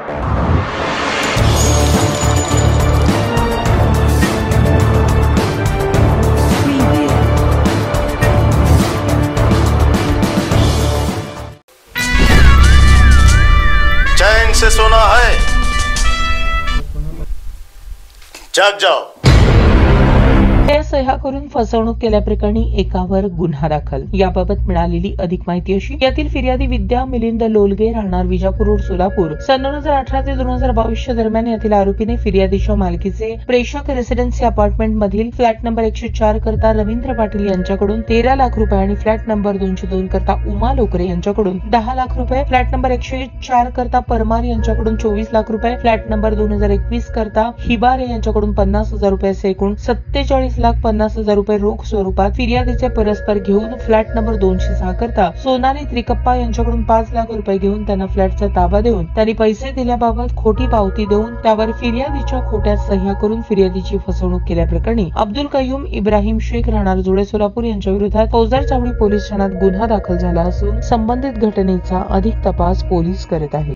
चैन से सोना है, जाग जाओ। सह्या करून फसवणूक केल्याप्रकरणी एकावर गुन्हा दाखल। याबाबत मिळालेली अधिक माहिती अशी, यातील फिर्यादी विद्या मिलिंद लोलगे राहणार विजापूर रोड सोलापूर सन 2018 ते 2022 दरम्यान यातील आरोपीने फिर्यादीच्या मालकीचे प्रेषक रेसिडेन्सी अपार्टमेंट मधील फ्लॅट नंबर 104 करता रवींद्र पाटील यांच्याकडून 13 लाख रुपये आणि फ्लॅट नंबर 202 करता उमा लोकरे यांच्याकडून 10 लाख रुपये, फ्लॅट नंबर 104 करता परमार यांच्याकडून 24 लाख रुपये, फ्लॅट नंबर 2021 करता हिबारे यांच्याकडून 50,000 रुपये असे एकूण 47,50,000 रुपये रोख स्वरूपात फिर्यादीचे परस्पर घेऊन फ्लॅट नंबर 206 करता सोनाली त्रिकप्पा यांच्याकडून 5 लाख रुपये घेऊन त्यांना फ्लॅटचा ताबा देऊन त्यांनी पैसे दिल्याबाबत खोटी पावती देऊन त्यावर फिर्यादीच्या खोट्या सह्या करून फिर्यादीची फसवणूक केल्याप्रकरणी अब्दुल कयूम इब्राहिम शेख राहणार जुळे सोलापूर यांच्या विरोधात फौजदार चावडी पोलीस ठाण्यात गुन्हा दाखल झाला असून संबंधित घटनेचा अधिक तपास पोलीस करत आहेत।